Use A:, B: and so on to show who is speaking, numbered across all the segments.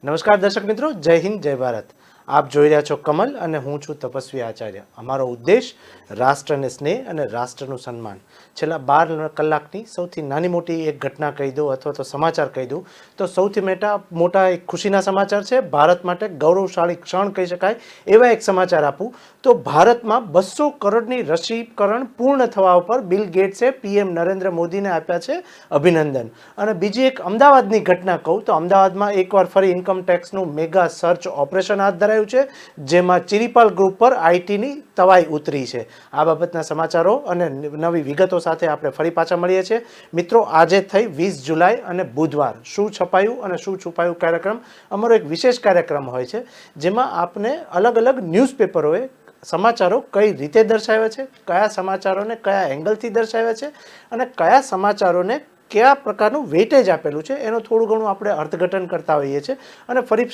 A: નમસ્કાર દર્શક મિત્રો, જય હિન્દ, જય ભારત. આપ જોઈ રહ્યા છો કમલ અને હું છું તપસ્વી આચાર્ય. અમારો ઉદ્દેશ રાષ્ટ્રને સ્નેહ અને રાષ્ટ્રનું સન્માન. છેલ્લા 12 કલાકની સૌથી નાની મોટી એક ઘટના કહી દઉં અથવા તો સમાચાર કહી દઉં તો સૌથી મોટા એક ખુશીના સમાચાર છે. ભારત માટે ગૌરવશાળી ક્ષણ કહી શકાય એવા એક સમાચાર આપું તો ભારતમાં 200 કરોડની રસીકરણ પૂર્ણ થવા ઉપર બિલ ગેટ્સે પીએમ નરેન્દ્ર મોદીને આપ્યા છે અભિનંદન. અને બીજી એક અમદાવાદની ઘટના કહું તો અમદાવાદમાં એકવાર ફરી ઇન્કમ ટેક્સનું મેગા સર્ચ ઓપરેશન હાથ ધરાયું છે, જેમાં ચિરીપાલ ગ્રુપ પર આઈટીની તવાઈ ઉતરી છે. આ બાબતના સમાચારો અને નવી વિગતો સાથે આપણે ફરી પાછા મળીએ છીએ. મિત્રો, આજે થઈ 20 જુલાઈ અને બુધવાર. શું છપાયું અને શું છુપાયું કાર્યક્રમ અમારો એક વિશેષ કાર્યક્રમ હોય છે, જેમાં આપને અલગ અલગ ન્યૂઝપેપરોએ સમાચારો કઈ રીતે દર્શાવ્યા છે, કયા સમાચારોને કયા એંગલથી દર્શાવ્યા છે અને કયા સમાચારોને કયા પ્રકારનું વેટેજ આપેલું છે એનું થોડું ઘણું આપણે અર્થઘટન કરતા હોઈએ છીએ અને ફરી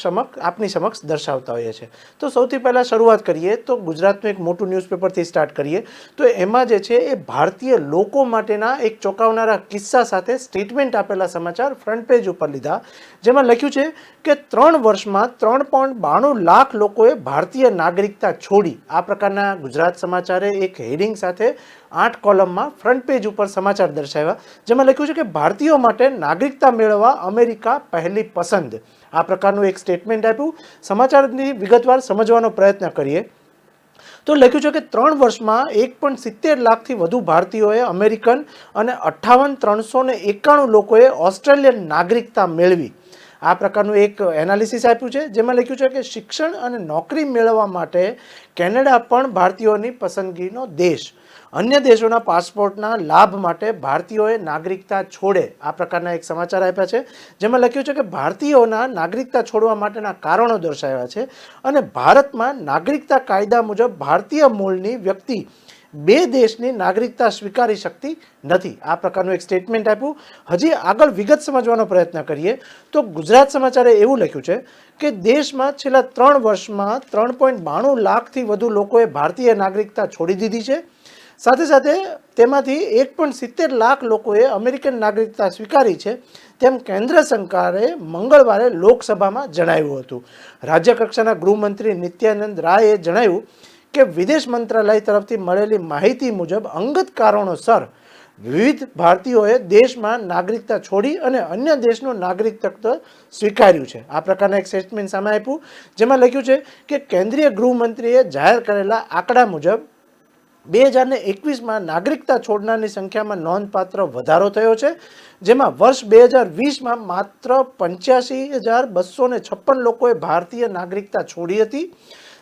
A: આપની સમક્ષ દર્શાવતા હોઈએ છીએ. તો સૌથી પહેલાં શરૂઆત કરીએ તો ગુજરાતનું એક મોટું ન્યૂઝપેપરથી સ્ટાર્ટ કરીએ તો એમાં જે છે એ ભારતીય લોકો માટેના એક ચોંકાવનારા કિસ્સા સાથે સ્ટેટમેન્ટ આપેલા સમાચાર ફ્રન્ટ પેજ ઉપર લીધા, જેમાં લખ્યું છે કે 3 વર્ષમાં 3.92 લાખ લોકોએ ભારતીય નાગરિકતા છોડી. આ પ્રકારના ગુજરાત સમાચારે એક હેડિંગ સાથે 8 કોલમમાં ફ્રન્ટ પેજ ઉપર સમાચાર દર્શાવ્યા, જેમાં લખ્યું છે કે ભારતીયો માટે નાગરિકતા મેળવવા અમેરિકા પહેલી પસંદ. આ પ્રકારનું એક સ્ટેટમેન્ટ આપ્યું. સમાચારની વિગતવાર સમજવાનો પ્રયત્ન કરીએ તો લખ્યું છે કે 3 વર્ષમાં 1.70 લાખથી વધુ ભારતીયોએ અમેરિકન અને 58,391 લોકોએ ઓસ્ટ્રેલિયન નાગરિકતા મેળવી. આ પ્રકારનું એક એનાલિસિસ આપ્યું છે, જેમાં લખ્યું છે કે શિક્ષણ અને નોકરી મેળવવા માટે કેનેડા પણ ભારતીયોની પસંદગીનો દેશ. અન્ય દેશોના પાસપોર્ટના લાભ માટે ભારતીયોએ નાગરિકતા છોડે. આ પ્રકારના એક સમાચાર આપ્યા છે, જેમાં લખ્યું છે કે ભારતીયોના નાગરિકતા છોડવા માટેના કારણો દર્શાવ્યા છે અને ભારતમાં નાગરિકતા કાયદા મુજબ ભારતીય મૂળની વ્યક્તિ 2 દેશની નાગરિકતા સ્વીકારી શકતી નથી. આ પ્રકારનું એક સ્ટેટમેન્ટ આપ્યું. હજી આગળ વિગત સમજવાનો પ્રયત્ન કરીએ તો ગુજરાત સમાચારે એવું લખ્યું છે કે દેશમાં છેલ્લા 3 વર્ષમાં 3.92 લાખથી વધુ લોકોએ ભારતીય નાગરિકતા છોડી દીધી છે. સાથે સાથે તેમાંથી 1.70 લાખ લોકોએ અમેરિકન નાગરિકતા સ્વીકારી છે, તેમ કેન્દ્ર સરકારે મંગળવારે લોકસભામાં જણાવ્યું હતું. રાજ્ય કક્ષાના ગૃહમંત્રી નિત્યાનંદ રાયે જણાવ્યું કે વિદેશ મંત્રાલય તરફથી મળેલી માહિતી મુજબ અંગત કારણોસર વિવિધ ભારતીયોએ દેશમાં નાગરિકતા છોડી અને અન્ય દેશનું નાગરિકત્વ સ્વીકાર્યું છે. આ પ્રકારના એક સ્ટેટમેન્ટ સામે આપ્યું, જેમાં લખ્યું છે કે કેન્દ્રીય ગૃહમંત્રીએ જાહેર કરેલા આંકડા મુજબ 2021માં નાગરિકતા છોડનારની સંખ્યામાં નોંધપાત્ર વધારો થયો છે, જેમાં વર્ષ 2020માં માત્ર 85,256 લોકોએ ભારતીય નાગરિકતા છોડી હતી.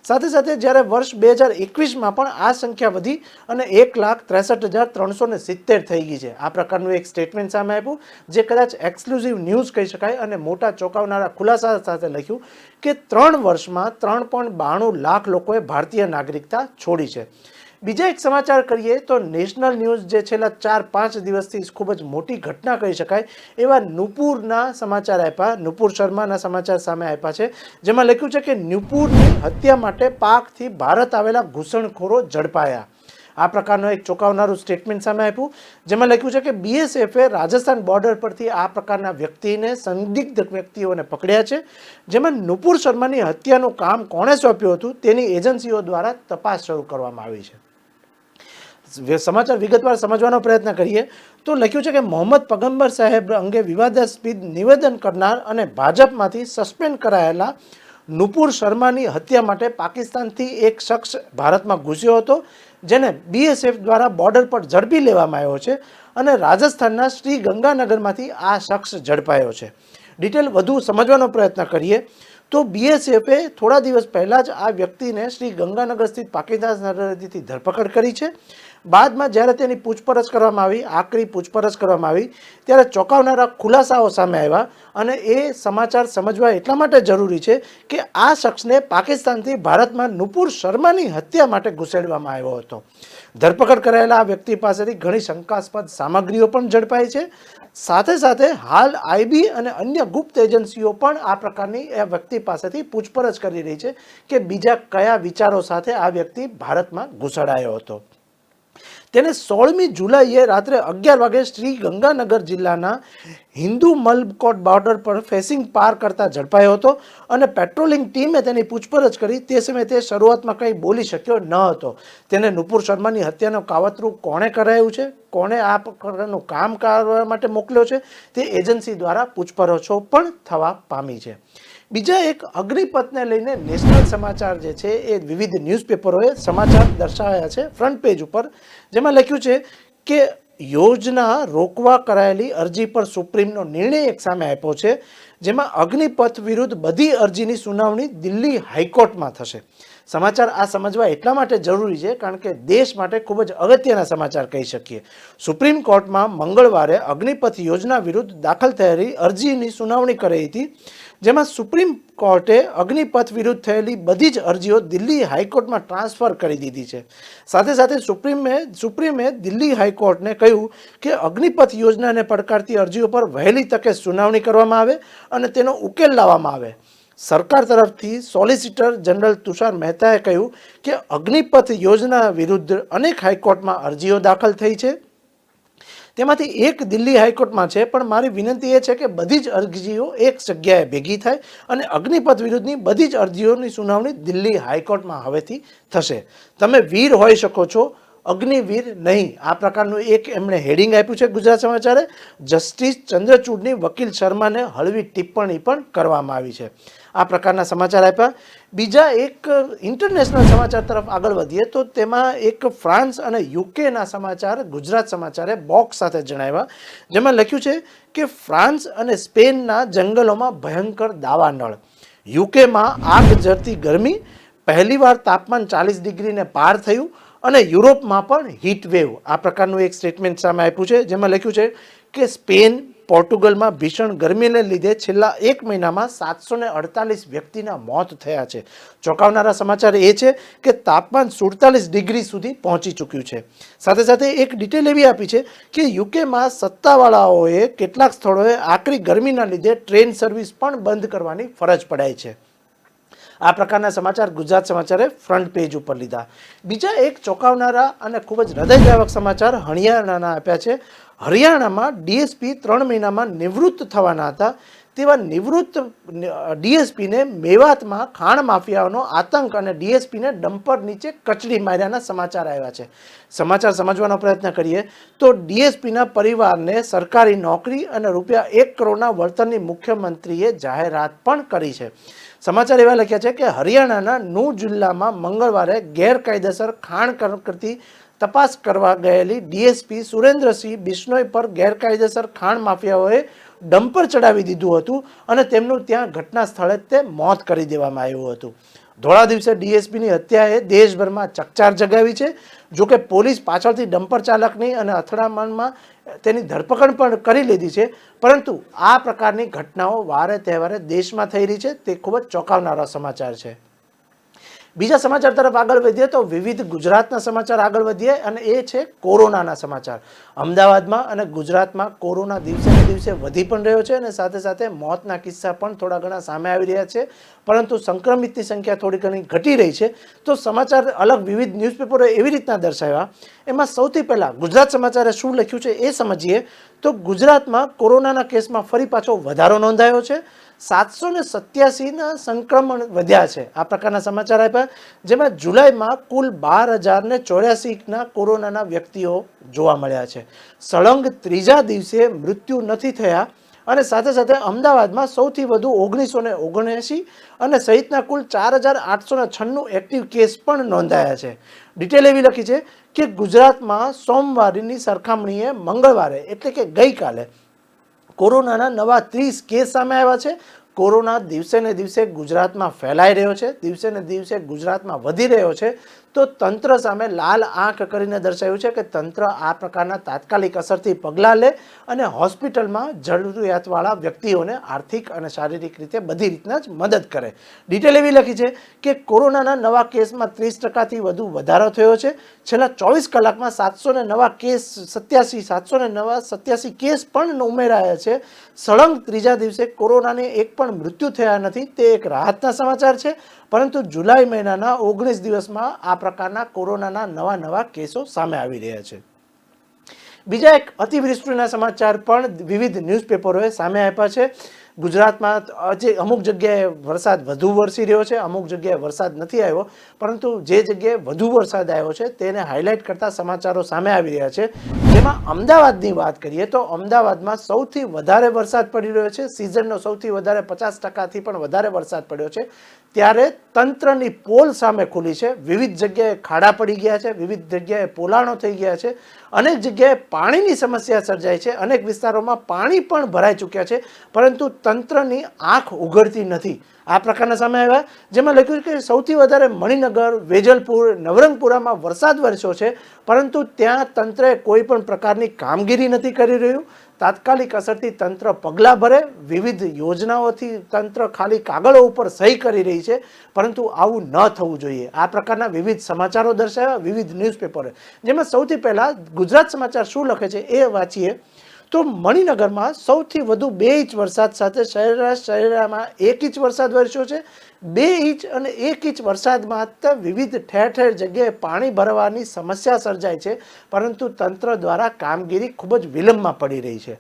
A: સાથે સાથે જ્યારે વર્ષ 2021માં પણ આ સંખ્યા વધી અને 1,63,370 થઈ ગઈ છે. આ પ્રકારનું એક સ્ટેટમેન્ટ સામે આપ્યું, જે કદાચ એક્સક્લુઝિવ ન્યૂઝ કહી શકાય અને મોટા ચોંકાવનારા ખુલાસા સાથે લખ્યું કે 3 વર્ષમાં 3.92 લાખ લોકોએ ભારતીય નાગરિકતા છોડી છે. બીજા એક સમાચાર કરીએ તો નેશનલ ન્યૂઝ જે છેલ્લા 4-5 દિવસથી ખૂબ જ મોટી ઘટના કહી શકાય એવા નુપુરના સમાચાર આપ્યા, નુપુર શર્માના સમાચાર સામે આપ્યા છે, જેમાં લખ્યું છે કે નુપુરની હત્યા માટે પાકથી ભારત આવેલા ઘૂસણખોરો ઝડપાયા. આ પ્રકારનો એક ચોંકાવનારું સ્ટેટમેન્ટ સામે આપ્યું, જેમાં લખ્યું છે કે બીએસએફે રાજસ્થાન બોર્ડર પરથી આ પ્રકારના વ્યક્તિને સંદિગ્ધ વ્યક્તિઓને પકડ્યા છે, જેમાં નુપુર શર્માની હત્યાનું કામ કોણે સોંપ્યું હતું તેની એજન્સીઓ દ્વારા તપાસ શરૂ કરવામાં આવી છે. સમાચાર વિગતવાર સમજવાનો પ્રયત્ન કરીએ તો લખ્યું છે કે મોહમ્મદ પગંબર સાહેબ અંગે વિવાદાસ્પદ નિવેદન કરનાર અને ભાજપમાંથી સસ્પેન્ડ કરાયેલા નુપુર શર્માની હત્યા માટે પાકિસ્તાનથી એક શખ્સ ભારતમાં ઘૂસ્યો હતો, જેને બીએસએફ દ્વારા બોર્ડર પર ઝડપી લેવામાં આવ્યો છે અને રાજસ્થાનના શ્રી ગંગાનગરમાંથી આ શખ્સ ઝડપાયો છે. ડિટેલ વધુ સમજવાનો પ્રયત્ન કરીએ તો બીએસએફે થોડા દિવસ પહેલાં જ આ વ્યક્તિને શ્રી ગંગાનગર સ્થિત પાકિસ્તાન સરહદેથી ધરપકડ કરી છે. બાદમાં જ્યારે તેની પૂછપરછ કરવામાં આવી, આકરી પૂછપરછ કરવામાં આવી, ત્યારે ચોંકાવનારા ખુલાસાઓ સામે આવ્યા અને એ સમાચાર સમજવા એટલા માટે જરૂરી છે કે આ શખ્સને પાકિસ્તાનથી ભારતમાં નુપુર શર્માની હત્યા માટે ઘુસેડવામાં આવ્યો હતો. ધરપકડ કરાયેલા આ વ્યક્તિ પાસેથી ઘણી શંકાસ્પદ સામગ્રીઓ પણ ઝડપાઈ છે. સાથે સાથે હાલ આઈબી અને અન્ય ગુપ્ત એજન્સીઓ પણ આ પ્રકારની એ વ્યક્તિ પાસેથી પૂછપરછ કરી રહી છે કે બીજા કયા વિચારો સાથે આ વ્યક્તિ ભારતમાં ઘુસડાયો હતો. તેને 16મી જુલાઈએ રાત્રે 11 વાગે શ્રી ગંગાનગર જિલ્લાના હિન્દુ મલકોટ બોર્ડર પર ફેસિંગ પાર કરતા ઝડપાયો હતો અને પેટ્રોલિંગ ટીમે તેની પૂછપરછ કરી. તે સમયે તે શરૂઆતમાં કંઈ બોલી શક્યો ન હતો. તેને નુપુર શર્માની હત્યાનું કાવતરું કોણે કરાયું છે, કોણે આ પ્રકારનું કામ કરવા માટે મોકલ્યો છે, તે એજન્સી દ્વારા પૂછપરછો પણ થવા પામી છે. બીજા એક અગ્નિપથને લઈને નેશનલ સમાચાર જે છે એ વિવિધ ન્યૂઝપેપરોએ સમાચાર દર્શાવ્યા છે ફ્રન્ટ પેજ ઉપર, જેમાં લખ્યું છે કે યોજના રોકવા કરાયેલી અરજી પર સુપ્રીમનો નિર્ણય એક સામે આપ્યો છે, જેમાં અગ્નિપથ વિરુદ્ધ બધી અરજીની સુનાવણી દિલ્હી હાઈકોર્ટમાં થશે. સમાચાર આ સમજવા એટલા માટે જરૂરી છે કારણ કે દેશ માટે ખૂબ જ અગત્યના સમાચાર કહી શકીએ. સુપ્રીમ કોર્ટમાં મંગળવારે અગ્નિપથ યોજના વિરુદ્ધ દાખલ થયેલી અરજીની સુનાવણી કરી હતી, જેમાં સુપ્રીમ કોર્ટે અગ્નિપથ વિરુદ્ધ થયેલી બધી જ અરજીઓ દિલ્હી હાઈકોર્ટમાં ટ્રાન્સફર કરી દીધી છે. સાથે સાથે સુપ્રીમે દિલ્હી હાઈકોર્ટને કહ્યું કે અગ્નિપથ યોજનાને પડકારતી અરજીઓ પર વહેલી તકે સુનાવણી કરવામાં આવે અને તેનો ઉકેલ લાવવામાં આવે. સરકાર તરફથી સોલિસિટર જનરલ તુષાર મહેતાએ કહ્યું કે અગ્નિપથ યોજના વિરુદ્ધ અનેક હાઈકોર્ટમાં અરજીઓ દાખલ થઈ છે, તેમાંથી એક દિલ્હી હાઈકોર્ટમાં છે, પણ મારી વિનંતી એ છે કે બધી જ અરજીઓ એક જગ્યાએ ભેગી થાય અને અગ્નિપથ વિરુદ્ધની બધી જ અરજીઓની સુનાવણી દિલ્હી હાઈકોર્ટમાં હવેથી થશે. તમે વીર હોઈ શકો છો, અગ્નિવીર નહીં, આ પ્રકારનું એક એમણે હેડિંગ આપ્યું છે ગુજરાત સમાચારે. જસ્ટિસ ચંદ્રચૂડની વકીલ શર્માને હળવી ટિપ્પણી પણ કરવામાં આવી છે. આ પ્રકારના સમાચાર આપ્યા. બીજા એક ઇન્ટરનેશનલ સમાચાર તરફ આગળ વધીએ તો તેમાં એક ફ્રાન્સ અને યુકેના સમાચાર ગુજરાત સમાચારે બોક્સ સાથે જણાવ્યા, જેમાં લખ્યું છે કે ફ્રાન્સ અને સ્પેનના જંગલોમાં ભયંકર દાવાનળ, યુકેમાં આગ ઝરતી ગરમી, પહેલીવાર તાપમાન 40 ડિગ્રીને પાર થયું અને યુરોપમાં પણ હીટ વેવ. આ પ્રકારનું એક સ્ટેટમેન્ટ સામે આપ્યું છે, જેમાં લખ્યું છે કે સ્પેન, પોર્ટુગલમાં ભીષણ ગરમીને લીધે છેલ્લા એક મહિનામાં 748 વ્યક્તિના મોત થયા છે. ચોંકાવનારા સમાચાર એ છે કે તાપમાન 47 ડિગ્રી સુધી પહોંચી ચૂક્યું છે. સાથે સાથે એક ડિટેલ એવી આપી છે કે યુકેમાં સત્તાવાળાઓએ કેટલાક સ્થળોએ આકરી ગરમીના લીધે ટ્રેન સર્વિસ પણ બંધ કરવાની ફરજ પડાઈ છે. આ પ્રકારના સમાચાર ગુજરાત સમાચારે ફ્રન્ટ પેજ ઉપર લીધા. બીજા એક ચોંકાવનારા અને ખૂબ જ હૃદયદ્રાવક સમાચાર હરિયાણાના આપ્યા છે. હરિયાણામાં ડીએસપી 3 મહિનામાં નિવૃત્ત થવાના હતા, તેવા નિવૃત્ત ડીએસપીને મેવાતમાં ખાણ માફિયાઓનો આતંક અને ડીએસપીને ડમ્પર નીચે કચડી માર્યાના સમાચાર આવ્યા છે. સમાચાર સમજવાનો પ્રયત્ન કરીએ તો ડીએસપીના પરિવારને સરકારી નોકરી અને ₹1 કરોડના વળતરની મુખ્યમંત્રીએ જાહેરાત પણ કરી છે. સમાચાર એવા લખ્યા છે કે હરિયાણાના નૂ જિલ્લામાં મંગળવારે ગેરકાયદેસર ખાણ કરતી તપાસ કરવા ગયેલી ડીએસપી સુરેન્દ્રસિંહ બિશ્નોઈ પર ગેરકાયદેસર ખાણ માફિયાઓએ ડમ્પર ચડાવી દીધું હતું અને તેમનું ત્યાં ઘટના સ્થળે તે મોત કરી દેવામાં આવ્યું હતું. ધોળા દિવસે ડીએસપીની હત્યાએ દેશભરમાં ચકચાર જગાવી છે. જોકે પોલીસ પાછળથી ડમ્પર ચાલકની અને અથડામણમાં તેની ધરપકડ પણ કરી લીધી છે, પરંતુ આ પ્રકારની ઘટનાઓ વારે તહેવારે દેશમાં થઈ રહી છે, તે ખૂબ જ ચોંકાવનારા સમાચાર છે. બીજા સમાચાર તરફ આગળ વધીએ તો વિવિધ ગુજરાતના સમાચાર આગળ વધીએ અને એ છે કોરોનાના સમાચાર. અમદાવાદમાં અને ગુજરાતમાં કોરોના દિવસે ને દિવસે વધી પણ રહ્યો છે અને સાથે સાથે મોતના કિસ્સા પણ થોડા ઘણા સામે આવી રહ્યા છે, પરંતુ સંક્રમિતની સંખ્યા થોડી ઘણી ઘટી રહી છે. તો સમાચાર અલગ વિવિધ ન્યૂઝપેપરોએ એવી રીતના દર્શાવ્યા. એમાં સૌથી પહેલાં ગુજરાત સમાચારે શું લખ્યું છે એ સમજીએ તો ગુજરાતમાં કોરોનાના કેસમાં ફરી પાછો વધારો નોંધાયો છે. 787ના સંક્રમણ વધ્યા છે. આ પ્રકારના સમાચાર આપ્યા, જેમાં જુલાઈમાં કુલ 12,084ના કોરોનાના વ્યક્તિઓ જોવા મળ્યા છે. સળંગ ત્રીજા દિવસે મૃત્યુ નથી થયા અને સાથે સાથે અમદાવાદમાં સૌથી વધુ 1979 અને સહિતના કુલ 4,896 એક્ટિવ કેસ પણ નોંધાયા છે. ડિટેલ એવી લખી છે કે ગુજરાતમાં સોમવારની સરખામણીએ મંગળવારે એટલે કે ગઈકાલે કોરોનાના નવા 30 કેસ સામે આવ્યા છે. કોરોના દિવસે ને દિવસે ગુજરાતમાં ફેલાઈ રહ્યો છે, દિવસે ને દિવસે ગુજરાતમાં વધી રહ્યો છે. તો તંત્ર સામે લાલ આંખ કરીને દર્શાવ્યું છે કે તંત્ર આ પ્રકારના તાત્કાલિક અસરથી પગલાં લે અને હોસ્પિટલમાં જરૂરિયાતવાળા વ્યક્તિઓને આર્થિક અને શારીરિક રીતે બધી રીતના જ મદદ કરે. ડિટેલ એવી લખી છે કે કોરોનાના નવા કેસમાં 30%થી વધુ વધારો થયો છે. છેલ્લા 24 કલાકમાં 787 કેસ પણ ઉમેરાયા છે. સળંગ ત્રીજા દિવસે કોરોનાને એક પણ મૃત્યુ થયા નથી, તે એક રાહતના સમાચાર છે. પરંતુ જુલાઈ મહિનાના 19 દિવસમાં આ પ્રકારના કોરોનાના નવા કેસો સામે આવી રહ્યા છે. બીજા એક અતિવૃષ્ટિના સમાચાર પણ વિવિધ ન્યૂઝપેપરોએ સામે આપ્યા છે. ગુજરાતમાં આજે અમુક જગ્યાએ વરસાદ વધુ વરસી રહ્યો છે, અમુક જગ્યાએ વરસાદ નથી આવ્યો, પરંતુ જે જગ્યાએ વધુ વરસાદ આવ્યો છે તેને હાઇલાઇટ કરતા સમાચારો સામે આવી રહ્યા છે. જેમાં અમદાવાદની વાત કરીએ તો અમદાવાદમાં સૌથી વધારે વરસાદ પડી રહ્યો છે. સિઝનનો સૌથી વધારે 50%થી પણ વધારે વરસાદ પડ્યો છે. ત્યારે તંત્રની પોલ સામે ખુલી છે. વિવિધ જગ્યાએ ખાડા પડી ગયા છે, વિવિધ જગ્યાએ પોલાણો થઈ ગયા છે, અનેક જગ્યાએ પાણીની સમસ્યા સર્જાય છે, અનેક વિસ્તારોમાં પાણી પણ ભરાઈ ચૂક્યા છે, પરંતુ તંત્રની આંખ ઉઘડતી નથી. આ પ્રકારના સામે આવ્યા, જેમાં લખ્યું કે સૌથી વધારે મણિનગર, વેજલપુર, નવરંગપુરામાં વરસાદ વરસ્યો છે, પરંતુ ત્યાં તંત્રે કોઈ પણ પ્રકારની કામગીરી નથી કરી રહ્યું. તાત્કાલિક અસરથી તંત્ર પગલાં ભરે, વિવિધ યોજનાઓથી તંત્ર ખાલી કાગળો ઉપર સહી કરી રહી છે, પરંતુ આવું ન થવું જોઈએ. આ પ્રકારના વિવિધ સમાચારો દર્શાવ્યા વિવિધ ન્યૂઝપેપરે. જેમાં સૌથી પહેલાં ગુજરાત સમાચાર શું લખે છે એ વાંચીએ તો મણિનગરમાં સૌથી વધુ 2 ઇંચ વરસાદ સાથે શહેરમાં 1 ઇંચ વરસાદ વરસ્યો છે. 2 ઇંચ અને 1 ઇંચ વરસાદમાં વિવિધ ઠેર જગ્યાએ પાણી ભરવાની સમસ્યા સર્જાય છે, પરંતુ તંત્ર દ્વારા કામગીરી ખૂબ જ વિલંબમાં પડી રહી છે.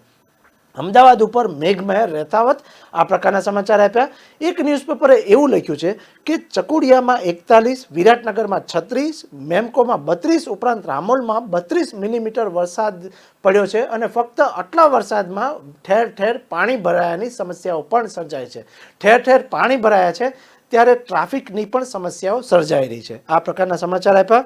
A: અમદાવાદ ઉપર મેઘમહેર યથાવત. આ પ્રકારના સમાચાર આપ્યા. એક ન્યૂઝપેપરે એવું લખ્યું છે કે ચકુડિયામાં 41, વિરાટનગરમાં 36, મેમકોમાં 32 ઉપરાંત રામોલમાં 32 મિલીમીટર વરસાદ પડ્યો છે અને ફક્ત આટલા વરસાદમાં ઠેર પાણી ભરાયાની સમસ્યાઓ પણ સર્જાય છે. ઠેર પાણી ભરાયા છે ત્યારે ટ્રાફિકની પણ સમસ્યાઓ સર્જાઈ રહી છે. આ પ્રકારના સમાચાર આપ્યા.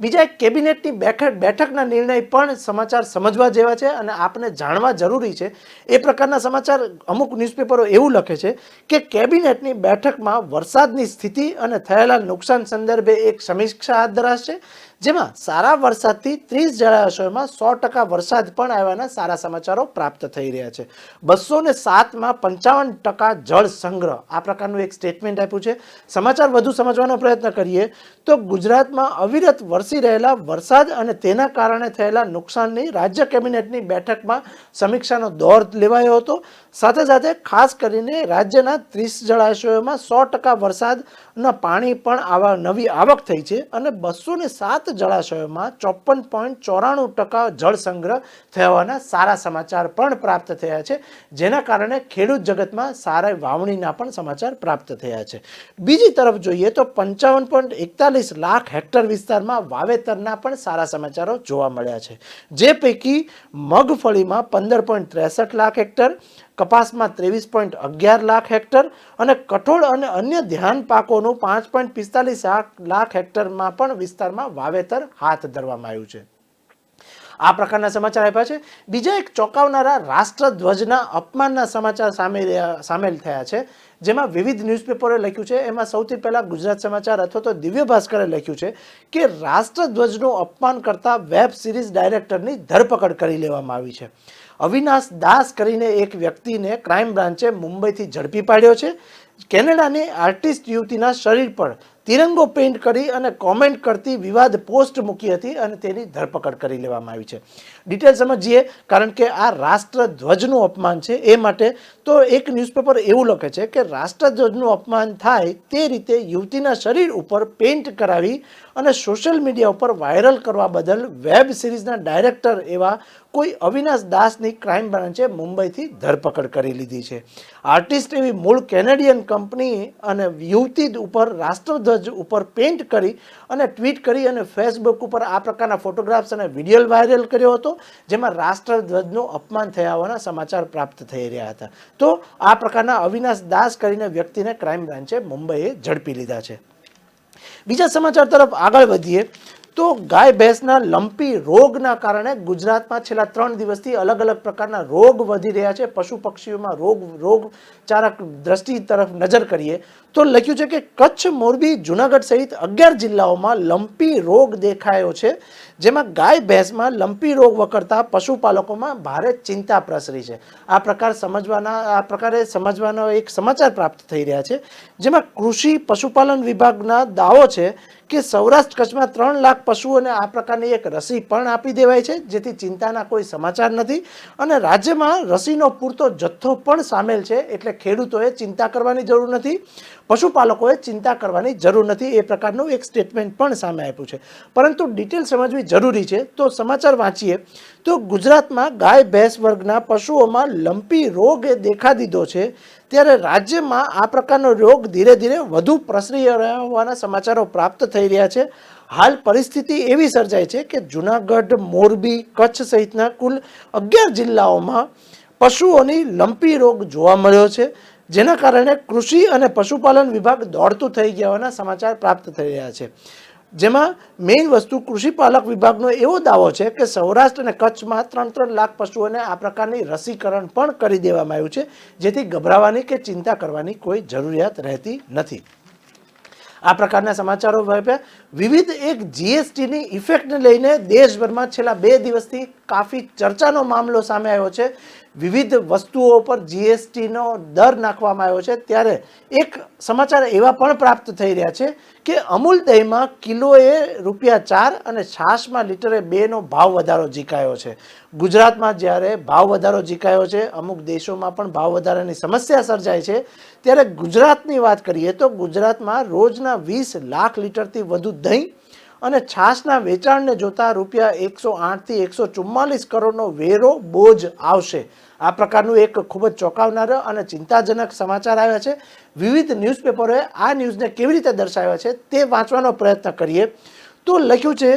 A: બીજા એક કેબિનેટની બેઠકના નિર્ણય પણ સમાચાર સમજવા જેવા છે અને આપને જાણવા જરૂરી છે. એ પ્રકારના સમાચાર અમુક ન્યૂઝપેપરો એવું લખે છે કે કેબિનેટની બેઠકમાં વરસાદની સ્થિતિ અને થયેલા નુકસાન સંદર્ભે એક સમીક્ષા હાથ ધરાશે, જેમાં સારા વરસાદથી 30 જળાશયોમાં 100% વરસાદ પણ આવ્યાના સારા સમાચારો પ્રાપ્ત થઈ રહ્યા છે. 207માં 55% જળ સંગ્રહ. આ પ્રકારનું એક સ્ટેટમેન્ટ આપ્યું છે. સમાચાર વધુ સમજવાનો પ્રયત્ન કરીએ તો ગુજરાતમાં અવિરત વરસી રહેલા વરસાદ અને તેના કારણે થયેલા નુકસાનની રાજ્ય કેબિનેટની બેઠકમાં સમીક્ષાનો દોર લેવાયો હતો. સાથે ખાસ કરીને રાજ્યના 30 જળાશયોમાં 100% વરસાદના પાણી પણ નવી આવક થઈ છે અને 207 જળાશયોમાં 54.94% જળ સંગ્રહ થવાના સારા સમાચાર પણ પ્રાપ્ત થયા છે, જેના કારણે ખેડૂત જગતમાં સારા વાવણીના પણ સમાચાર પ્રાપ્ત થયા છે. બીજી તરફ જોઈએ તો 55.41 લાખ હેક્ટર વિસ્તારમાં વાવેતરના પણ સારા સમાચારો જોવા મળ્યા છે, જે પૈકી મગફળીમાં 15.63 લાખ હેક્ટર, કપાસમાં 23.11 લાખ હેક્ટર અને કઠોળ અને અન્ય ધ્યાન પાકોનું 5.45 લાખ હેક્ટરમાં પણ વિસ્તારમાં વાવેતર હાથ ધરવામાં આવ્યું છે. આ પ્રકારના સમાચાર આપ્યા છે. બીજા એક ચોંકાવનારા રાષ્ટ્રધ્વજના અપમાનના સમાચાર સામેલ થયા છે, જેમાં વિવિધ ન્યૂઝપેપરોએ લખ્યું છે. એમાં સૌથી પહેલા ગુજરાત સમાચાર અથવા તો દિવ્ય ભાસ્કરે લખ્યું છે કે રાષ્ટ્રધ્વજનું અપમાન કરતા વેબ સિરીઝ ડાયરેક્ટરની ધરપકડ કરી લેવામાં આવી છે. અવિનાશ દાસ કરીને એક વ્યક્તિને ક્રાઇમ બ્રાન્ચે મુંબઈથી ઝડપી પાડ્યો છે. કેનેડાની આર્ટિસ્ટ યુવતીના શરીર પર તિરંગો પેઇન્ટ કરી અને કોમેન્ટ કરતી વિવાદ પોસ્ટ મૂકી હતી અને તેની ધરપકડ કરી લેવામાં આવી છે. ડિટેલ સમજીએ, કારણ કે આ રાષ્ટ્રધ્વજનું અપમાન છે એ માટે. તો એક ન્યૂઝપેપર એવું લખે છે કે રાષ્ટ્રધ્વજનું અપમાન થાય તે રીતે યુવતીના શરીર ઉપર પેઇન્ટ કરાવી અને સોશિયલ મીડિયા ઉપર વાયરલ કરવા બદલ વેબ સિરીઝના ડાયરેક્ટર એવા કોઈ અવિનાશ દાસની ક્રાઇમ બ્રાન્ચે મુંબઈથી ધરપકડ કરી લીધી છે. આર્ટિસ્ટ એવી મૂળ કેનેડિયન કંપની અને યુવતી ઉપર રાષ્ટ્રધ્વજ ઉપર પેઇન્ટ કરી અને ટ્વીટ કરી અને ફેસબુક ઉપર આ પ્રકારના ફોટોગ્રાફ્સ અને વિડીયો વાયરલ કર્યો હતો, જેમાં રાષ્ટ્રધ્વજનું અપમાન થયા હોવાના સમાચાર પ્રાપ્ત થઈ રહ્યા હતા. તો આ પ્રકારના અવિનાશ દાસ કરીને વ્યક્તિને ક્રાઇમ બ્રાન્ચે મુંબઈએ ઝડપી લીધા છે. બીજા સમાચાર તરફ આગળ વધીએ તો ગાય ભેંસના લંપી રોગના કારણે ગુજરાતમાં છેલ્લા 3 દિવસથી અલગ પ્રકારના રોગ વધી રહ્યા છે. પશુ પક્ષીઓમાં રોગચાળક દ્રષ્ટિ તરફ નજર કરીએ તો લખ્યું છે કે કચ્છ, મોરબી, જુનાગઢ સહિત 11 જિલ્લાઓમાં લંપી રોગ દેખાયો છે, જેમાં ગાય ભેંસમાં લંપી રોગ વકરતા પશુપાલકોમાં ભારે ચિંતા પ્રસરી છે. આ પ્રકારે સમજવાનો એક સમાચાર પ્રાપ્ત થઈ રહ્યા છે, જેમાં કૃષિ પશુપાલન વિભાગના દાવો છે કે સૌરાષ્ટ્ર કચ્છમાં 3 લાખ પશુઓને આ પ્રકારની એક રસી પણ આપી દેવાય છે, જેથી ચિંતાના કોઈ સમાચાર નથી અને રાજ્યમાં રસીનો પૂરતો જથ્થો પણ સામેલ છે, એટલે ખેડૂતોએ ચિંતા કરવાની જરૂર નથી. પશુપાલકોએ ચિંતા કરવાની જરૂર નથી, એ પ્રકારનું એક સ્ટેટમેન્ટ પણ સામે આપ્યું છે. પરંતુ ડિટેલ સમજવી જરૂરી છે. તો સમાચાર વાંચીએ તો ગુજરાતમાં ગાય ભેંસ વર્ગના પશુઓમાં લંપી રોગ એ દેખા દીધો છે. ત્યારે રાજ્યમાં આ પ્રકારનો રોગ ધીરે ધીરે વધુ પ્રસરી રહ્યા હોવાના સમાચારો પ્રાપ્ત થઈ રહ્યા છે. હાલ પરિસ્થિતિ એવી સર્જાય છે કે જૂનાગઢ, મોરબી, કચ્છ સહિતના કુલ 11 જિલ્લાઓમાં પશુઓની લંપી રોગ જોવા મળ્યો છે, જેના કારણે કૃષિ અને પશુપાલન વિભાગ દોડતું થઈ ગયા હોવાના સમાચાર પ્રાપ્ત થઈ રહ્યા છે. જેમાં મેઇન વસ્તુ કૃષિપાલક વિભાગનો એવો દાવો છે કે સૌરાષ્ટ્ર અને કચ્છમાં 3-3 લાખ પશુઓને આ પ્રકારની રસીકરણ પણ કરી દેવામાં આવ્યું છે, જેથી ગભરાવાની કે ચિંતા કરવાની કોઈ જરૂરિયાત રહેતી નથી. આ પ્રકારના સમાચારો વિવિધ એક જીએસટીની ઇફેક્ટને લઈને દેશભરમાં છેલ્લા 2 દિવસથી કાફી ચર્ચાનો મામલો સામે આવ્યો છે. વિવિધ વસ્તુઓ પર જીએસટીનો દર નાખવામાં આવ્યો છે. ત્યારે એક સમાચાર એવા પણ પ્રાપ્ત થઈ રહ્યા છે કે અમૂલ દહીંમાં કિલોએ ₹4 અને છાશમાં લીટરે 2નો ભાવ વધારો ઝીકાયો છે. ગુજરાતમાં જ્યારે ભાવ વધારો ઝીકાયો છે, અમુક દેશોમાં પણ ભાવ વધારાની સમસ્યા સર્જાય છે, ત્યારે ગુજરાતની વાત કરીએ તો ગુજરાતમાં રોજના 20 લાખ લીટરથી વધુ દહીં અને છાશના વેચાણને જોતા ₹108 થી 144 કરોડનો વેરો બોજ આવશે. આ પ્રકારનું એક ખૂબ જ ચોંકાવનાર અને ચિંતાજનક સમાચાર આવ્યા છે. વિવિધ ન્યૂઝપેપરોએ આ ન્યૂઝને કેવી રીતે દર્શાવ્યા છે તે વાંચવાનો પ્રયત્ન કરીએ તો લખ્યું છે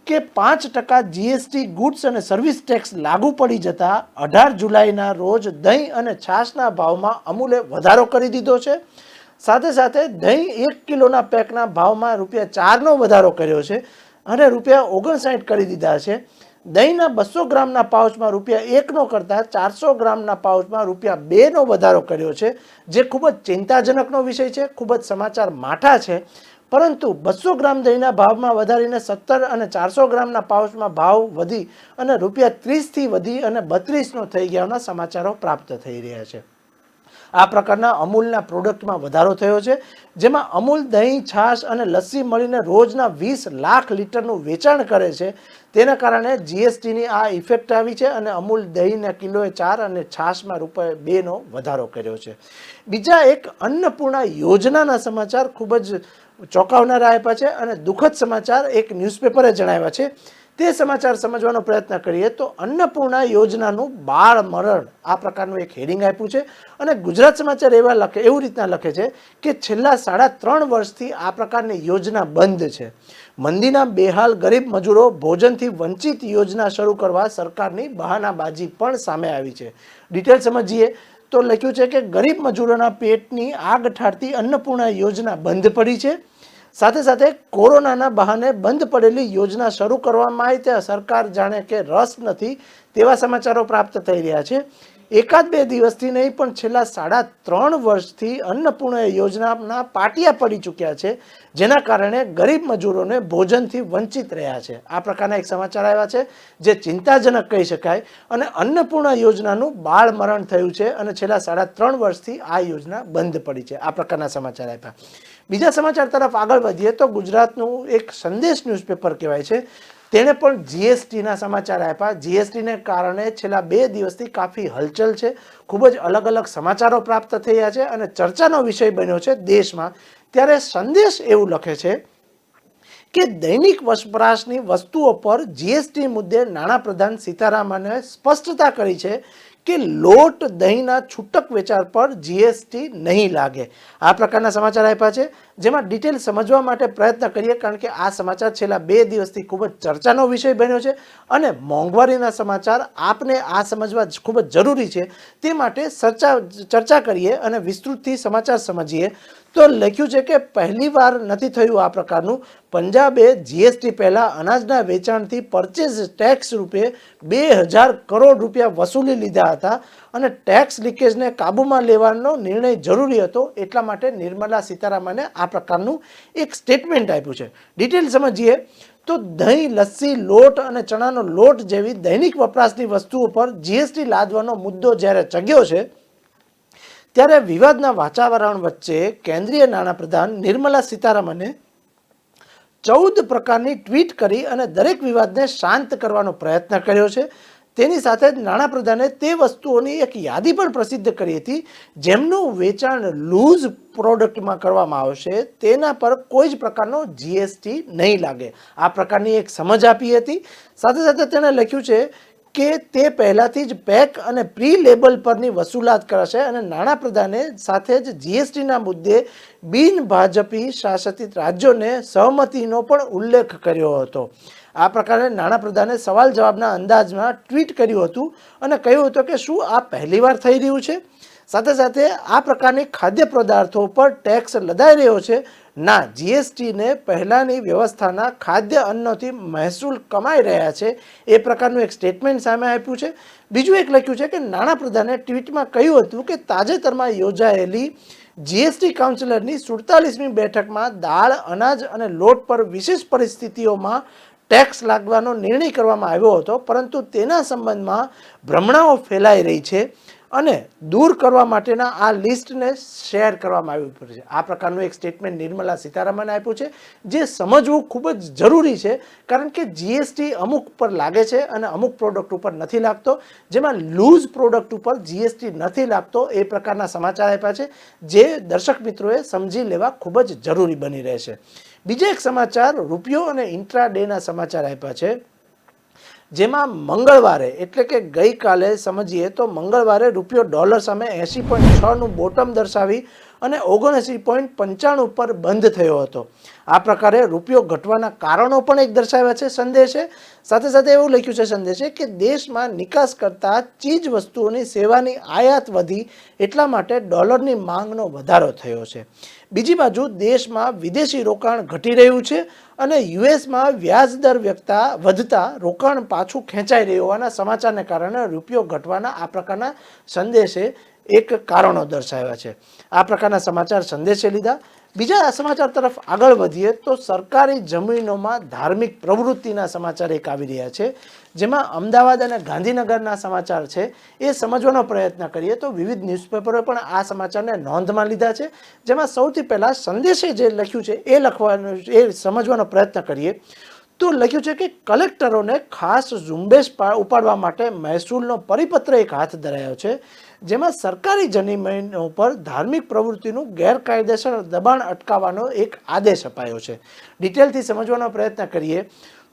A: કે 5% જીએસટી ગુડ્સ અને સર્વિસ ટેક્સ લાગુ પડી જતા 18 જુલાઈના રોજ દહીં અને છાશના ભાવમાં અમૂલે વધારો કરી દીધો છે. સાથે સાથે દહીં 1 કિલોના પેકના ભાવમાં ₹4નો વધારો કર્યો છે અને ₹59 કરી દીધા છે. દહીંના 200 ગ્રામના પાઉચમાં ₹1નો કરતાં 400 ગ્રામના પાઉચમાં ₹2નો વધારો કર્યો છે, જે ખૂબ જ ચિંતાજનકનો વિષય છે, ખૂબ જ સમાચાર માઠા છે. પરંતુ 200 ગ્રામ દહીંના ભાવમાં વધારીને 17 અને 400 ગ્રામના પાઉચમાં ભાવ વધી અને ₹30થી વધી અને 32નો થઈ ગયાના સમાચારો પ્રાપ્ત થઈ રહ્યા છે. આ પ્રકારના અમૂલના પ્રોડક્ટમાં વધારો થયો છે, જેમાં અમૂલ દહીં, છાશ અને લસ્સી મળીને રોજના 20 લાખ લીટરનું વેચાણ કરે છે. તેના કારણે જીએસટીની આ ઇફેક્ટ આવી છે અને અમૂલ દહીંના કિલોએ 4 અને છાશમાં ₹2નો વધારો કર્યો છે. બીજા એક અન્નપૂર્ણા યોજનાના સમાચાર ખૂબ જ ચોંકાવનારા આપ્યા છે અને દુઃખદ સમાચાર એક ન્યૂઝપેપરે જણાવ્યા છે. તે સમાચાર સમજવાનો પ્રયત્ન કરીએ તો અન્નપૂર્ણા યોજનાનું બાળ મરણ આ પ્રકારનું એક હેડિંગ આપ્યું છે અને ગુજરાત સમાચાર એવું રીતના લખે છે કે છેલ્લા 3.5 વર્ષથી આ પ્રકારની યોજના બંધ છે. મંદીના બેહાલ ગરીબ મજૂરો ભોજનથી વંચિત યોજના શરૂ કરવા સરકારની બહાનાબાજી પણ સામે આવી છે. ડિટેલ સમજીએ તો લખ્યું છે કે ગરીબ મજૂરોના પેટની આગ ઠારતી અન્નપૂર્ણા યોજના બંધ પડી છે. સાથે સાથે કોરોનાના બહાને બંધ પડેલી યોજના શરૂ કરવામાં આવી ત્યાં સરકાર જાણે કે રસ નથી તેવા સમાચારો પ્રાપ્ત થઈ રહ્યા છે. 1-2 દિવસથી નહીં પણ છેલ્લા 3.5 વર્ષથી અન્નપૂર્ણા યોજનાના પાટિયા પડી ચૂક્યા છે, જેના કારણે ગરીબ મજૂરોને ભોજનથી વંચિત રહ્યા છે. આ પ્રકારના એક સમાચાર આવ્યા છે જે ચિંતાજનક કહી શકાય અને અન્નપૂર્ણા યોજનાનું બાળ મરણ થયું છે અને છેલ્લા 3.5 વર્ષથી આ યોજના બંધ પડી છે. આ પ્રકારના સમાચાર આપ્યા. બીજા સમાચાર તરફ આગળ વધીએ તો ગુજરાતનું એક સંદેશ ન્યૂઝપેપર કહેવાય છે, તેણે પણ જીએસટીના સમાચાર આપ્યા. જીએસટીને કારણે છેલ્લા 2 દિવસથી કાફી હલચલ છે, ખૂબ જ અલગ અલગ સમાચારો પ્રાપ્ત થયા છે અને ચર્ચાનો વિષય બન્યો છે દેશમાં. ત્યારે સંદેશ એવું લખે છે કે દૈનિક વપરાશની વસ્તુઓ પર જીએસટી મુદ્દે નાણાપ્રધાન સીતારામને સ્પષ્ટતા કરી છે કે લોટ દહીંના છૂટક વેચાણ પર જીએસટી નહીં લાગે. આ પ્રકારના સમાચાર આપ્યા છે, જેમાં ડિટેલ સમજવા માટે પ્રયત્ન કરીએ કારણ કે આ સમાચાર છેલ્લા 2 દિવસથી ખૂબ જ ચર્ચાનો વિષય બન્યો છે અને મોંઘવારીના સમાચાર આપને આ સમજવા ખૂબ જ જરૂરી છે. તે માટે ચર્ચા કરીએ અને વિસ્તૃતથી સમાચાર સમજીએ તો લખ્યું છે કે પહેલીવાર નથી થયું આ પ્રકારનું. પંજાબે જીએસટી પહેલાં અનાજના વેચાણથી પરચેઝ ટેક્સ ₹2000 કરોડ વસૂલી લીધા હતા અને ટેક્સ લીકેજને કાબૂમાં લેવાનો નિર્ણય જરૂરી હતો. એટલા માટે નિર્મલા સીતારામને આ પ્રકારનું એક સ્ટેટમેન્ટ આપ્યું છે. ડિટેલ સમજીએ તો દહીં, લસ્સી, લોટ અને ચણાનો લોટ જેવી દૈનિક વપરાશની વસ્તુઓ પર જીએસટી લાદવાનો મુદ્દો જ્યારે ચગ્યો છે ત્યારે વિવાદના વાતાવરણ વચ્ચે કેન્દ્રીય નાણાપ્રધાન નિર્મલા સીતારામને 14 પ્રકારની ટ્વીટ કરી અને દરેક વિવાદને શાંત કરવાનો પ્રયત્ન કર્યો છે. તેની સાથે જ નાણાપ્રધાને તે વસ્તુઓની એક યાદી પણ પ્રસિદ્ધ કરી હતી જેમનું વેચાણ લૂઝ પ્રોડક્ટમાં કરવામાં આવશે તેના પર કોઈ જ પ્રકારનો જીએસટી નહીં લાગે. આ પ્રકારની એક સમજ આપી હતી. સાથે સાથે તેણે લખ્યું છે કે તે પહેલાંથી જ પેક અને પ્રી લેબલ પરની વસૂલાત કરશે અને નાણાપ્રધાને સાથે જ જીએસટીના મુદ્દે બિન ભાજપી શાસિત રાજ્યોને સહમતિનો પણ ઉલ્લેખ કર્યો હતો. આ પ્રકારે નાણાપ્રધાને સવાલ જવાબના અંદાજમાં ટ્વીટ કર્યું હતું અને કહ્યું હતું કે શું આ પહેલીવાર થઈ રહ્યું છે? સાથે સાથે આ પ્રકારની ખાદ્ય પદાર્થો પર ટેક્સ લદાઈ રહ્યો છે? ના, જીએસટીને પહેલાંની વ્યવસ્થાના ખાદ્ય અન્નોથી મહેસૂલ કમાઈ રહ્યા છે એ પ્રકારનું એક સ્ટેટમેન્ટ સામે આપ્યું છે. બીજું એક લખ્યું છે કે નાણાપ્રધાને ટ્વીટમાં કહ્યું હતું કે તાજેતરમાં યોજાયેલી જીએસટી કાઉન્સિલરની 47મી બેઠકમાં દાળ, અનાજ અને લોટ પર વિશેષ પરિસ્થિતિઓમાં ટેક્સ લાગવાનો નિર્ણય કરવામાં આવ્યો હતો, પરંતુ તેના સંબંધમાં ભ્રમણાઓ ફેલાઈ રહી છે અને દૂર કરવા માટેના આ લિસ્ટને શેર કરવામાં આવ્યું છે. આ પ્રકારનું એક સ્ટેટમેન્ટ નિર્મલા સીતારામને આપ્યું છે જે સમજવું ખૂબ જ જરૂરી છે, કારણ કે જીએસટી અમુક ઉપર લાગે છે અને અમુક પ્રોડક્ટ ઉપર નથી લાગતો. જેમાં લૂઝ પ્રોડક્ટ ઉપર જીએસટી નથી લાગતો એ પ્રકારના સમાચાર આપ્યા છે જે દર્શક મિત્રોએ સમજી લેવા ખૂબ જ જરૂરી બની રહેશે. બીજા એક સમાચાર રૂપિયો અને ઇન્ટ્રાડેના સમાચાર આપ્યા છે જેમાં મંગળવારે એટલે કે ગઈકાલે સમજીએ તો મંગળવારે રૂપિયો ડોલર સામે 80.6નું બોટમ દર્શાવી અને 79.95 પર બંધ થયો હતો. આ પ્રકારે રૂપિયો ઘટવાના કારણો પણ એક દર્શાવ્યા છે સંદેશે. સાથે સાથે એવું લખ્યું છે સંદેશે કે દેશમાં નિકાસ કરતા ચીજ વસ્તુઓની સેવાની આયાત વધી એટલા માટે ડોલરની માંગનો વધારો થયો છે. બીજી બાજુ દેશમાં વિદેશી રોકાણ ઘટી રહ્યું છે અને યુએસમાં વ્યાજ દર વધતા રોકાણ પાછું ખેંચાઈ રહ્યું હોવાના સમાચારને કારણે રૂપિયો ઘટવાના આ પ્રકારના સંદેશે એક કારણો દર્શાવ્યા છે. આ પ્રકારના સમાચાર સંદેશે લીધા. બીજા સમાચાર તરફ આગળ વધીએ તો સરકારી જમીનોમાં ધાર્મિક પ્રવૃત્તિના સમાચાર એક આવી રહ્યા છે જેમાં અમદાવાદ અને ગાંધીનગરના સમાચાર છે એ સમજવાનો પ્રયત્ન કરીએ તો વિવિધ ન્યૂઝપેપરોએ પણ આ સમાચારને નોંધમાં લીધા છે. જેમાં સૌથી પહેલાં સંદેશે જે લખ્યું છે એ સમજવાનો પ્રયત્ન કરીએ તો લખ્યું છે કે કલેક્ટરોને ખાસ ઝુંબેશ ઉપાડવા માટે મહેસૂલનો પરિપત્ર એક હાથ ધરાયો છે જેમાં સરકારી જમીનો પર ધાર્મિક પ્રવૃત્તિનું ગેરકાયદેસર દબાણ અટકાવવાનો એક આદેશ અપાયો છે. ડિટેલથી સમજવાનો પ્રયત્ન કરીએ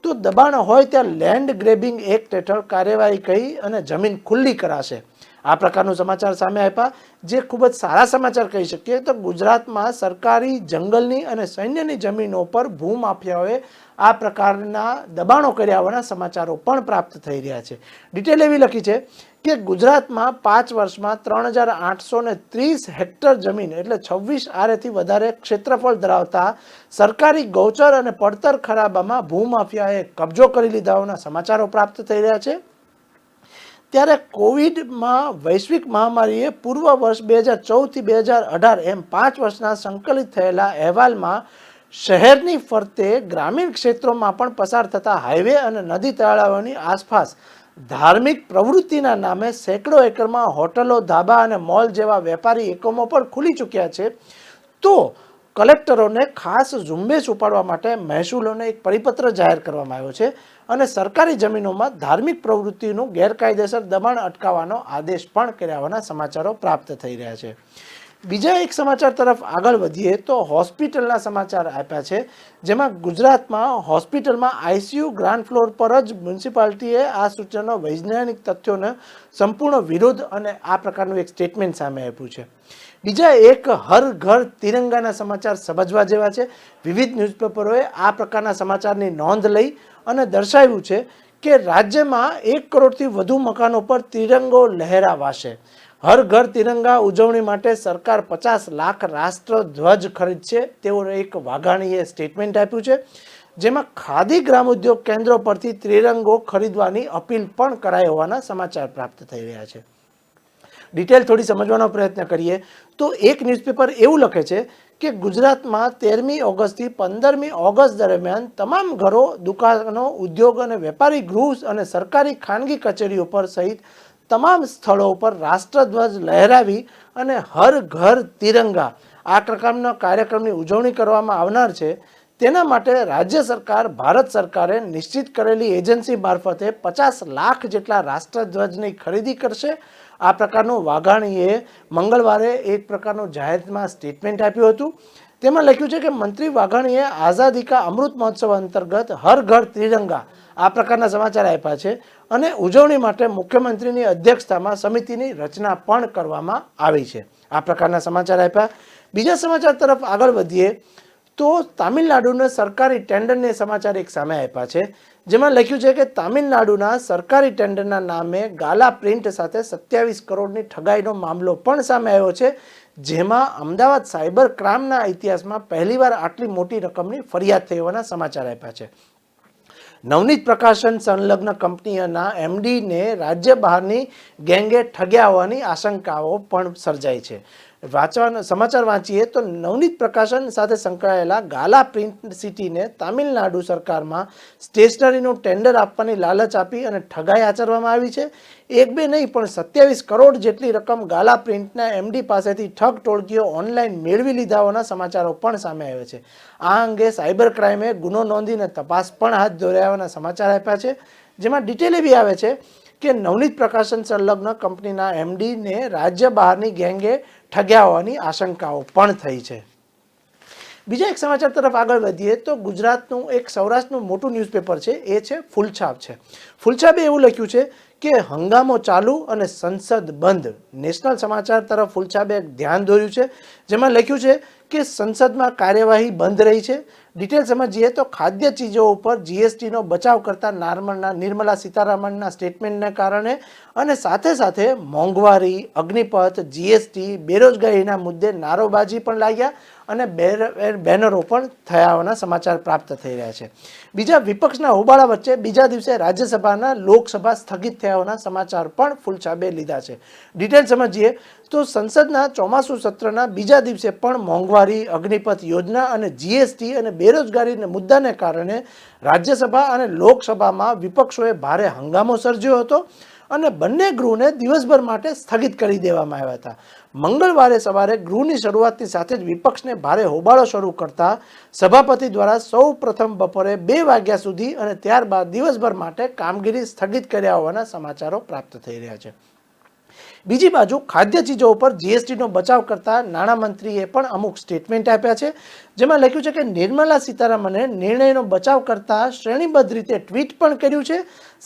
A: તો દબાણ હોય ત્યાં લેન્ડ ગ્રેબિંગ એક્ટ હેઠળ કાર્યવાહી કરી અને જમીન ખુલ્લી કરાશે. આ પ્રકારનું સમાચાર સામે આપ્યા જે ખૂબ જ સારા સમાચાર કહી શકીએ. તો ગુજરાતમાં સરકારી જંગલની અને સૈન્યની જમીનો પર ભૂમાફિયાઓએ આ પ્રકારના દબાણો કર્યા હોવાના સમાચારો પણ પ્રાપ્ત થઈ રહ્યા છે. ડિટેલ એવી લખી છે કે ગુજરાતમાં 5 વર્ષમાં 3830 હેક્ટર જમીન એટલે 26 આરેથી વધારે ક્ષેત્રફળ ધરાવતા સરકારી ગૌચર અને પડતર ખરાબામાં ભૂમાફિયાએ કબજો કરી લીધા હોવાના સમાચારો પ્રાપ્ત થઈ રહ્યા છે. ત્યારે કોવિડમાં વૈશ્વિક મહામારીએ પૂર્વ વર્ષ 2014થી 2018 એમ 5 વર્ષના સંકલિત થયેલા અહેવાલમાં શહેરની ફરતે ગ્રામીણ ક્ષેત્રોમાં પણ પસાર થતા હાઈવે અને નદી તળાવોની આસપાસ ધાર્મિક પ્રવૃત્તિના નામે સેંકડો એકરમાં હોટલો, ધાબા અને મોલ જેવા વેપારી એકમો પણ ખુલી ચૂક્યા છે. તો કલેક્ટરોને ખાસ ઝુંબેશ ઉપાડવા માટે મહેસૂલોને એક પરિપત્ર જાહેર કરવામાં આવ્યો છે અને સરકારી જમીનોમાં ધાર્મિક પ્રવૃત્તિનું ગેરકાયદેસર દબાણ અટકાવવાનો આદેશ પણ કર્યા હોવાના સમાચારો પ્રાપ્ત થઈ રહ્યા છે. બીજા એક સમાચાર તરફ આગળ વધીએ તો હોસ્પિટલના સમાચાર આપ્યા છે જેમાં ગુજરાતમાં હોસ્પિટલમાં આઈસીયુ ગ્રાઉન્ડ ફ્લોર પર જ મ્યુનિસિપાલિટીએ આ સૂચનો વૈજ્ઞાનિક તથ્યોનો સંપૂર્ણ વિરોધ અને આ પ્રકારનું એક સ્ટેટમેન્ટ સામે આપ્યું છે. બીજા એક હર ઘર તિરંગાના સમાચાર સમજવા જેવા છે. વિવિધ ન્યૂઝપેપરોએ આ પ્રકારના સમાચારની નોંધ લઈ અને દર્શાવ્યું છે કે રાજ્યમાં 1 કરોડથી વધુ મકાનો પર તિરંગો લહેરાવાશે. હર ઘર તિરંગા ઉજવણી માટે સરકાર 50 લાખ રાષ્ટ્રધ્વજ ખરીદશે તેવું એક વાઘાણીએ સ્ટેટમેન્ટ આપ્યું છે. જેમાં ખાદી ગ્રામ ઉદ્યોગ કેન્દ્રો પરથી ત્રિરંગો ખરીદવાની અપીલ પણ કરાઈ હોવાના સમાચાર પ્રાપ્ત થઈ રહ્યા છે. ડિટેલ થોડી સમજવાનો પ્રયત્ન કરીએ તો એક ન્યૂઝપેપર એવું લખે છે કે ગુજરાતમાં 13મી ઓગસ્ટથી 15મી ઓગસ્ટ દરમિયાન તમામ ઘરો, દુકાનો, ઉદ્યોગ અને વેપારી ગૃહ અને સરકારી ખાનગી કચેરીઓ પર સહિત તમામ સ્થળો પર રાષ્ટ્રધ્વજ લહેરાવી અને હર ઘર તિરંગા આ પ્રકારના કાર્યક્રમની ઉજવણી કરવામાં આવનાર છે. તેના માટે રાજ્ય સરકાર ભારત સરકારે નિશ્ચિત કરેલી એજન્સી મારફતે 50 લાખ જેટલા રાષ્ટ્રધ્વજની ખરીદી કરશે. આ પ્રકારનું વાઘાણીએ મંગળવારે એક પ્રકારનું જાહેરમાં સ્ટેટમેન્ટ આપ્યું હતું. તેમાં લખ્યું છે કે મંત્રી વાઘાણીએ આઝાદી કા અમૃત મહોત્સવ અંતર્ગત હર ઘર ત્રિરંગા આ પ્રકારના સમાચાર આપ્યા છે અને ઉજવણી માટે મુખ્યમંત્રીની અધ્યક્ષતામાં સમિતિની રચના પણ કરવામાં આવી છે. આ પ્રકારના સમાચાર આપ્યા. બીજા સમાચાર તરફ આગળ વધીએ તો તામિલનાડુના સરકારી ટેન્ડરને સમાચાર એક સામે આપ્યા છે, જેમાં લખ્યું છે કે તામિલનાડુના સરકારી ટેન્ડરના નામે ગાલા પ્રિન્ટ સાથે 27 કરોડની ઠગાઈનો મામલો પણ સામે આવ્યો છે, જેમાં અમદાવાદ સાયબર ક્રાઇમના ઇતિહાસમાં પહેલીવાર આટલી મોટી રકમની ફરિયાદ થઈ હોવાના સમાચાર આપ્યા છે. નવનીત પ્રકાશન સંલગ્ન કંપનીઓના એમડીને રાજ્ય બહારની ગેંગે ઠગ્યા હોવાની આશંકાઓ પણ સર્જાઈ છે. સમાચાર વાંચીએ તો નવનીત પ્રકાશન સાથે સંકળાયેલા ગાલા પ્રિન્ટ સિટીને તામિલનાડુ સરકારમાં સ્ટેશનરીનું ટેન્ડર આપવાની લાલચ આપી અને ઠગાઈ આચરવામાં આવી છે. એક બે નહીં પણ 27 કરોડ જેટલી રકમ ગાલા પ્રિન્ટના એમડી પાસેથી ઠગ ટોળકીઓ ઓનલાઈન મેળવી લીધા હોવાના સમાચારો પણ સામે આવ્યા છે. આ અંગે સાયબર ક્રાઇમે ગુનો નોંધીને તપાસ પણ હાથ ધરાવવાના સમાચાર આપ્યા છે, જેમાં ડિટેલ એવી આવે છે કે નવનીત પ્રકાશન સંલગ્ન કંપનીના એમડીને રાજ્ય બહારની ગેંગે ઠગ્યા હોવાની આશંકાઓ પણ થઈ છે. બીજા એક સમાચાર તરફ આગળ વધીએ તો ગુજરાતનું એક સૌરાષ્ટ્રનું મોટું ન્યૂઝપેપર છે, એ છે ફૂલછાપ છે. ફૂલછાપે એવું લખ્યું છે કે હંગામો ચાલુ અને સંસદ બંધ. નેશનલ સમાચાર તરફ ફૂલછાપે ધ્યાન દોર્યું છે, જેમાં લખ્યું છે કે સંસદમાં કાર્યવાહી બંધ રહી છે. ડિટેલ સમજીએ તો ખાદ્ય ચીજો ઉપર જીએસટીનો બચાવ કરતા નિર્મલા સીતારામનના સ્ટેટમેન્ટને કારણે અને સાથે સાથે મોંઘવારી, અગ્નિપથ, જીએસટી, બેરોજગારીના મુદ્દે નારોબાજી પણ લાગ્યા અને બેનરો પણ થયા હોવાના સમાચાર પ્રાપ્ત થઈ રહ્યા છે. બીજા વિપક્ષના હોબાળા વચ્ચે બીજા દિવસે રાજ્યસભાના લોકસભા સ્થગિત થયા હોવાના સમાચાર પણ ફૂલછાપે લીધા છે. ડિટેલ સમજીએ તો સંસદના ચોમાસુ સત્રના બીજા દિવસે પણ મોંઘવારી, અગ્નિપથ યોજના અને જીએસટી અને બેરોજગારીના મુદ્દાને કારણે રાજ્યસભા અને લોકસભામાં વિપક્ષોએ ભારે હંગામો સર્જ્યો હતો અને બંને ગૃહને દિવસભર માટે સ્થગિત કરી દેવામાં આવ્યા હતા. મંગળવારે સવારે ગૃહની શરૂઆતની સાથે જ વિપક્ષને ભારે હોબાળો શરૂ કરતા સભાપતિ દ્વારા સૌ પ્રથમ બપોરે 2 વાગ્યા સુધી અને ત્યારબાદ દિવસભર માટે કામગીરી સ્થગિત કર્યા હોવાના સમાચારો પ્રાપ્ત થઈ રહ્યા છે. બીજી બાજુ ખાદ્ય ચીજો ઉપર જીએસટીનો બચાવ કરતા નાણામંત્રીએ પણ અમુક સ્ટેટમેન્ટ આપ્યા છે, જેમાં લખ્યું છે કે નિર્મલા સીતારામને નિર્ણયનો બચાવ કરતા શ્રેણીબદ્ધ રીતે ટ્વીટ પણ કર્યું છે.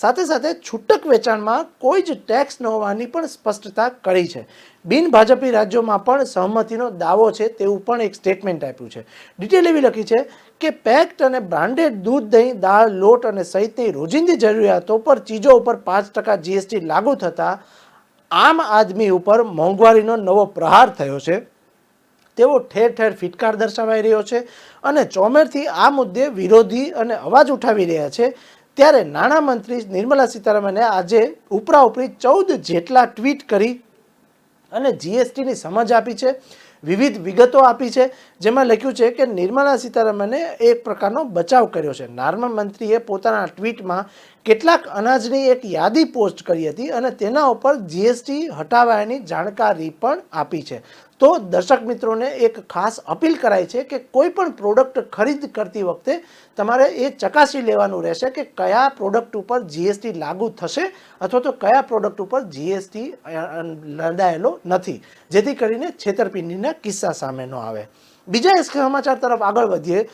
A: સાથે સાથે છૂટક વેચાણમાં કોઈ જ ટેક્સ ન હોવાની પણ સ્પષ્ટતા કરી છે. બિન ભાજપી રાજ્યોમાં પણ સહમતિનો દાવો છે તેવું પણ એક સ્ટેટમેન્ટ આપ્યું છે. ડિટેલ એવી લખી છે કે પેક્ડ અને બ્રાન્ડેડ દૂધ, દહીં, દાળ, લોટ અને સહિતની રોજિંદી જરૂરિયાતો પર ચીજો ઉપર 5% જીએસટી લાગુ થતાં આમ આદમી ઉપર મોંઘવારીનો નવો પ્રહાર થયો છે તેવો ઠેર ઠેર ફિટકાર દર્શાવાઈ રહ્યો છે અને ચોમેરથી આ મુદ્દે વિરોધી અને અવાજ ઉઠાવી રહ્યા છે. ત્યારે નાણામંત્રી નિર્મલા સીતારામને આજે ઉપરાઉપરી 14 જેટલા ટ્વીટ કરી અને જીએસટીની સમજ આપી છે, વિવિધ વિગતો આપી છે, જેમાં લખ્યું છે કે નિર્મલા સીતારામને એક પ્રકારનો બચાવ કર્યો છે. નાણામંત્રીએ પોતાના ટ્વીટમાં કેટલાક અનાજની એક યાદી પોસ્ટ કરી હતી અને તેના ઉપર જીએસટી હટાવવાની જાણકારી પણ આપી છે. તો દર્શક મિત્રોને એક ખાસ અપીલ કરાય છે કે કોઈ પણ પ્રોડક્ટ ખરીદ કરતી વખતે તમારે એ ચકાસી લેવાનું રહેશે કે કયા પ્રોડક્ટ ઉપર જીએસટી લાગુ થશે અથવા તો કયા પ્રોડક્ટ ઉપર જીએસટી લદાયેલો નથી, જેથી કરીને છેતરપિંડીના કિસ્સા સામે ન આવે. બીજા એક સમાચાર તરફ આગળ વધીએ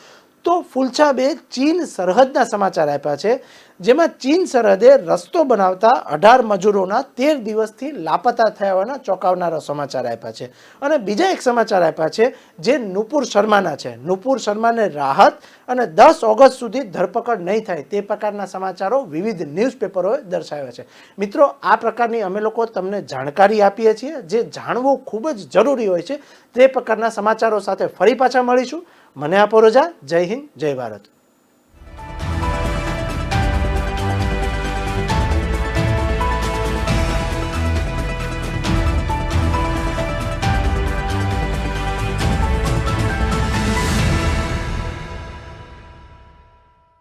A: તો ફૂલછાપે ચીન સરહદના સમાચાર આપ્યા છે, જેમાં ચીન સરહદે રસ્તો બનાવતા 18 મજૂરોના 13 દિવસથી લાપતા થયા હોવાના ચોંકાવનારા સમાચાર આપ્યા છે. અને બીજા એક સમાચાર આપ્યા છે જે નુપુર શર્માના છે. નુપુર શર્માને રાહત અને 10 ઓગસ્ટ સુધી ધરપકડ નહીં થાય તે પ્રકારના સમાચારો વિવિધ ન્યૂઝપેપરોએ દર્શાવ્યા છે. મિત્રો, આ પ્રકારની અમે લોકો તમને જાણકારી આપીએ છીએ, જે જાણવું ખૂબ જ જરૂરી હોય છે. તે પ્રકારના સમાચારો સાથે ફરી પાછા મળીશું. મને આપો રજા. જય હિન્દ, જય ભારત.